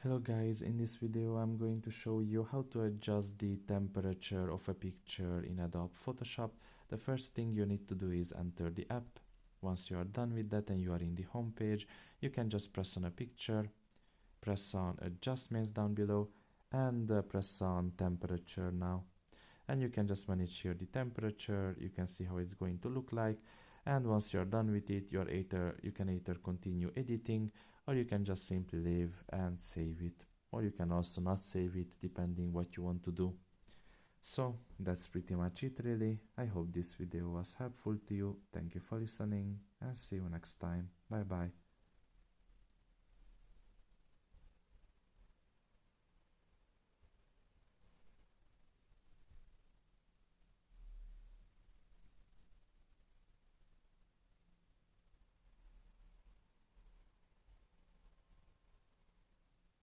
Hello guys, in this video I'm going to show you how to adjust the temperature of a picture in Adobe Photoshop. The first thing you need to do is enter the app. Once you are done with that and you are in the home page, you can just press on a picture, press on adjustments down below and press on temperature now. And you can just manage here the temperature. You can see how it's going to look like, and once you're done with it, you can either continue editing, or you can just simply leave and save it, or you can also not save it depending what you want to do. So that's pretty much it really. I hope this video was helpful to you. Thank you for listening and see you next time. Bye bye.